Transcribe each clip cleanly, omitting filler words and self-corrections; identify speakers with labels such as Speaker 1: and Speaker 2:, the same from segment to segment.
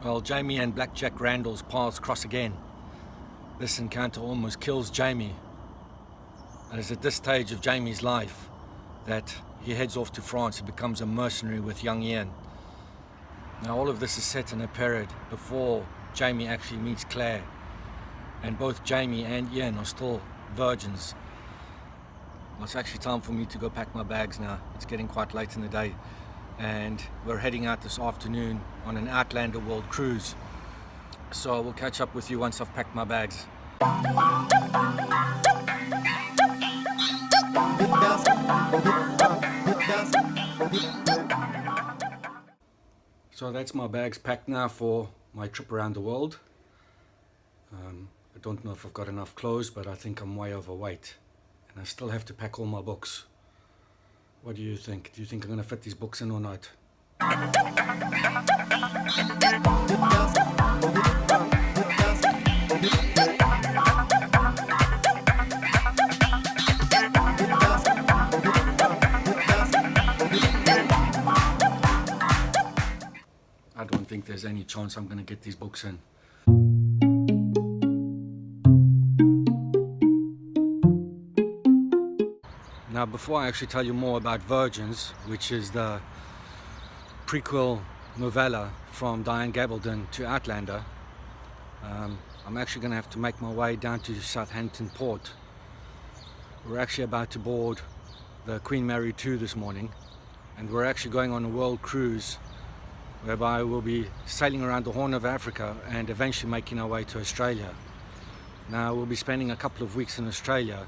Speaker 1: Well, Jamie and Blackjack Randall's paths cross again. This encounter almost kills Jamie. And it's at this stage of Jamie's life that he heads off to France and becomes a mercenary with young Ian. Now, all of this is set in a period before Jamie actually meets Claire. And both Jamie and Ian are still virgins. Well, it's actually time for me to go pack my bags now. It's getting quite late in the day. And we're heading out this afternoon on an Outlander World cruise. So I will catch up with you once I've packed my bags. So that's my bags packed now for my trip around the world. I don't know if I've got enough clothes, but I think I'm way overweight. And I still have to pack all my books. What do you think? Do you think I'm going to fit these books in or not? I don't think there's any chance I'm going to get these books in. Now, before I actually tell you more about Virgins, which is the prequel novella from Diane Gabaldon to Outlander, I'm actually going to have to make my way down to Southampton Port. We're actually about to board the Queen Mary 2 this morning, and we're actually going on a world cruise whereby we'll be sailing around the Horn of Africa and eventually making our way to Australia. Now, we'll be spending a couple of weeks in Australia,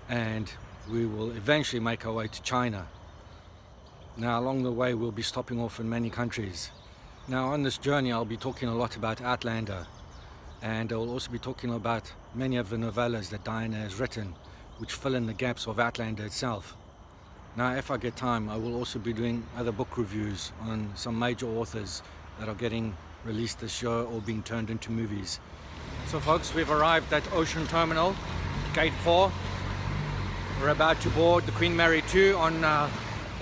Speaker 1: and we will eventually make our way to China. Now, along the way we'll be stopping off in many countries. Now, on this journey I'll be talking a lot about Outlander, and I'll also be talking about many of the novellas that Diana has written, which fill in the gaps of Outlander itself. Now, if I get time, I will also be doing other book reviews on some major authors that are getting released this year or being turned into movies. So folks, we've arrived at Ocean Terminal, Gate 4. We're about to board the Queen Mary 2 on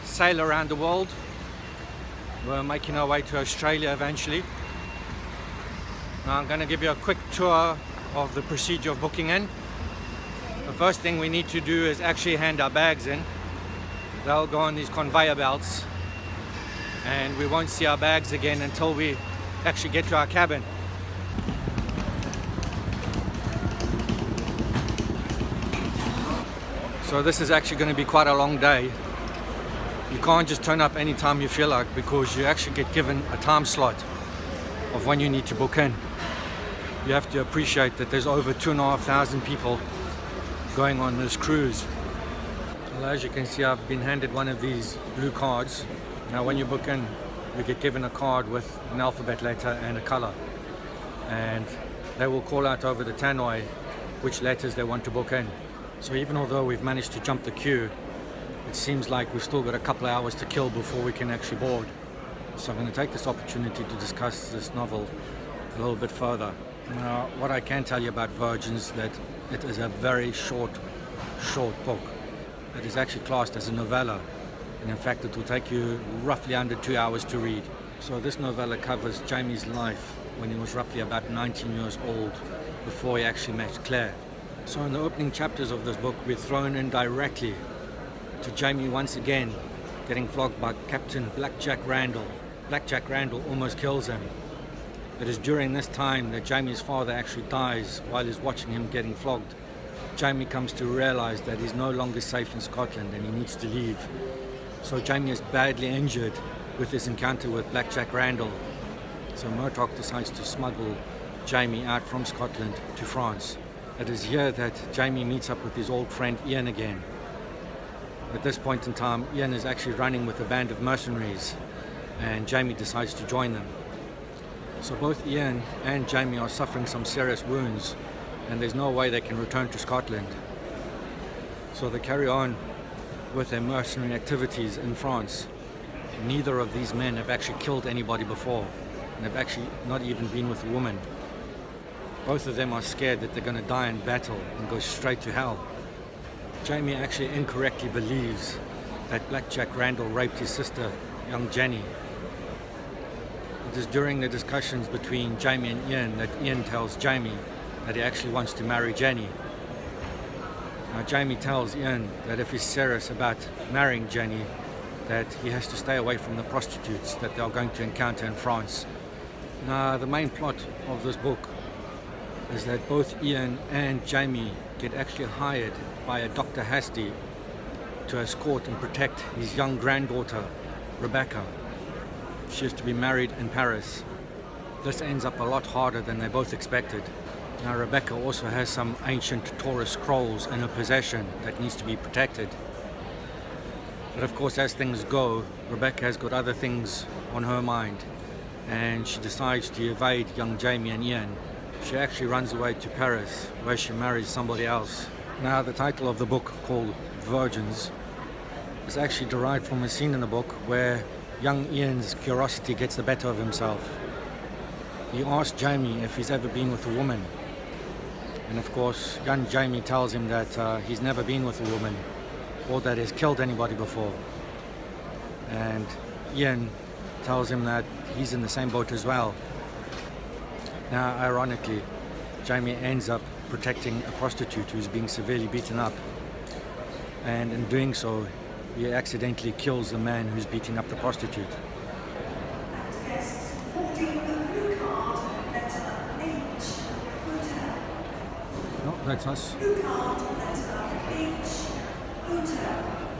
Speaker 1: sail around the world. We're making our way to Australia eventually. Now I'm going to give you a quick tour of the procedure of booking in. The first thing we need to do is actually hand our bags in. They'll go on these conveyor belts, and we won't see our bags again until we actually get to our cabin. So this is actually going to be quite a long day. You can't just turn up anytime you feel like, because you actually get given a time slot of when you need to book in. You have to appreciate that there's over 2,500 people going on this cruise. Well, as you can see, I've been handed one of these blue cards. Now when you book in, you get given a card with an alphabet letter and a color, and they will call out over the tannoy which letters they want to book in. So even although we've managed to jump the queue, it seems like we've still got a couple of hours to kill before we can actually board. So I'm going to take this opportunity to discuss this novel a little bit further. Now, what I can tell you about Virgins is that it is a very short book. It is actually classed as a novella, and in fact it will take you roughly under 2 hours to read. So this novella covers Jamie's life when he was roughly about 19 years old, before he actually met Claire. So in the opening chapters of this book, we're thrown in directly to Jamie once again getting flogged by Captain Blackjack Randall. Blackjack Randall almost kills him. It is during this time that Jamie's father actually dies while he's watching him getting flogged. Jamie comes to realize that he's no longer safe in Scotland and he needs to leave. So Jamie is badly injured with his encounter with Blackjack Randall. So Murdoch decides to smuggle Jamie out from Scotland to France. It is here that Jamie meets up with his old friend Ian again. At this point in time, Ian is actually running with a band of mercenaries, and Jamie decides to join them. So both Ian and Jamie are suffering some serious wounds, and there's no way they can return to Scotland. So they carry on with their mercenary activities in France. Neither of these men have actually killed anybody before, and have actually not even been with a woman. Both of them are scared that they're going to die in battle and go straight to hell. Jamie actually incorrectly believes that Blackjack Randall raped his sister, young Jenny. It is during the discussions between Jamie and Ian that Ian tells Jamie that he actually wants to marry Jenny. Now Jamie tells Ian that if he's serious about marrying Jenny, that he has to stay away from the prostitutes that they're going to encounter in France. Now the main plot of this book is that both Ian and Jamie get actually hired by a Dr. Hasty to escort and protect his young granddaughter, Rebecca. She is to be married in Paris. This ends up a lot harder than they both expected. Now Rebecca also has some ancient Torah scrolls in her possession that needs to be protected. But of course, as things go, Rebecca has got other things on her mind, and she decides to evade young Jamie and Ian. She actually runs away to Paris, where she marries somebody else. Now the title of the book, called Virgins, is actually derived from a scene in the book where young Ian's curiosity gets the better of himself. He asks Jamie if he's ever been with a woman, and of course young Jamie tells him that he's never been with a woman or that he's killed anybody before, and Ian tells him that he's in the same boat as well. Now ironically, Jamie ends up protecting a prostitute who's being severely beaten up, and in doing so he accidentally kills the man who's beating up the prostitute. No, that's us.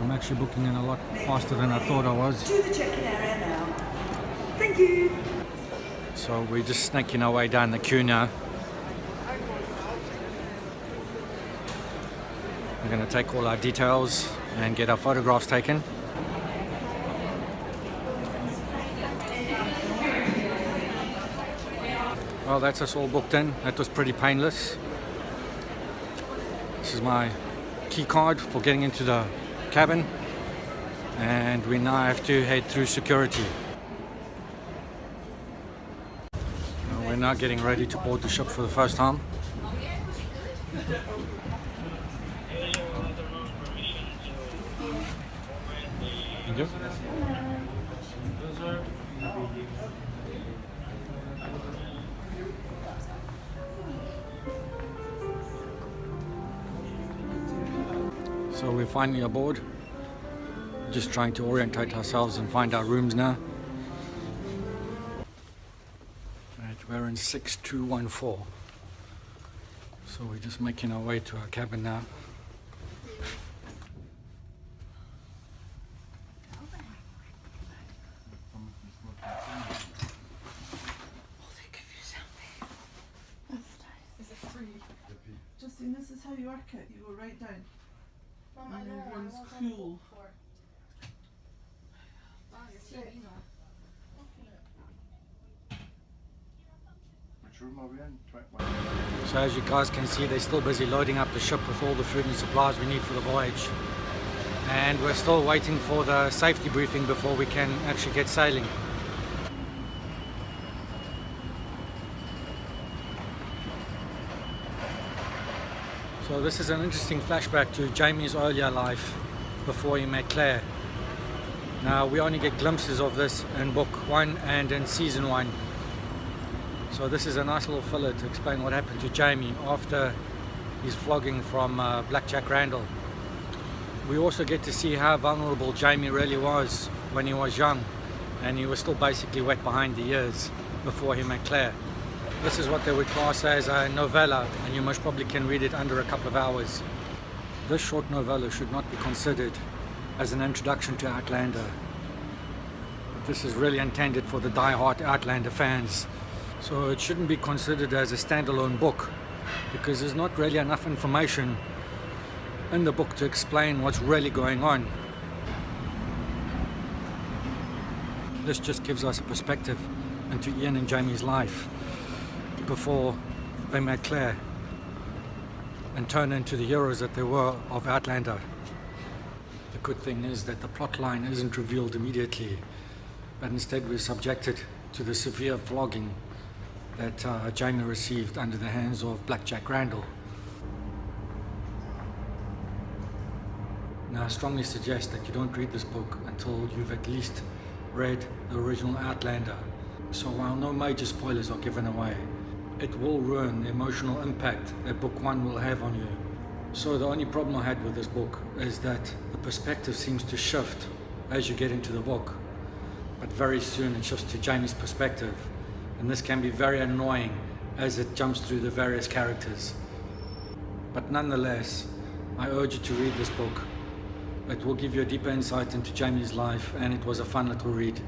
Speaker 1: I'm actually booking in a lot faster than I thought I was.
Speaker 2: To the check-in area now. Thank you.
Speaker 1: So we're just snaking our way down the queue now. We're going to take all our details and get our photographs taken. Well, that's us all booked in. That was pretty painless. This is my key card for getting into the cabin, and we now have to head through security. We're now getting ready to board the ship for the first time. Thank you. So we're finally aboard. Just trying to orientate ourselves and find our rooms now. Right, we're in 6214. So we're just making our way to our cabin now.
Speaker 2: Justine, this is how you work it. You go right down.
Speaker 3: Mom,
Speaker 2: And
Speaker 3: I know,
Speaker 2: your room's
Speaker 3: I was on
Speaker 2: cool.
Speaker 3: the floor. Wow, your TV's on.
Speaker 4: Which room are we in?
Speaker 1: So as you guys can see, they're still busy loading up the ship with all the food and supplies we need for the voyage. And we're still waiting for the safety briefing before we can actually get sailing. So this is an interesting flashback to Jamie's earlier life before he met Claire. Now we only get glimpses of this in book 1 and in season 1. So this is a nice little filler to explain what happened to Jamie after his flogging from Blackjack Randall. We also get to see how vulnerable Jamie really was when he was young, and he was still basically wet behind the ears before he met Claire. This is what they would class as a novella, and you most probably can read it under a couple of hours. This short novella should not be considered as an introduction to Outlander. This is really intended for the die-hard Outlander fans. So it shouldn't be considered as a standalone book, because there's not really enough information in the book to explain what's really going on. This just gives us a perspective into Ian and Jamie's life before they met Claire and turned into the heroes that they were of Outlander. The good thing is that the plot line isn't revealed immediately, but instead we're subjected to the severe flogging that Jamie received under the hands of Blackjack Randall. Now I strongly suggest that you don't read this book until you've at least read the original Outlander, So while no major spoilers are given away, it will ruin the emotional impact that book one will have on you. So the only problem I had with this book is that the perspective seems to shift as you get into the book. But very soon it shifts to Jamie's perspective, and this can be very annoying as it jumps through the various characters. But nonetheless, I urge you to read this book. It will give you a deeper insight into Jamie's life, and it was a fun little read.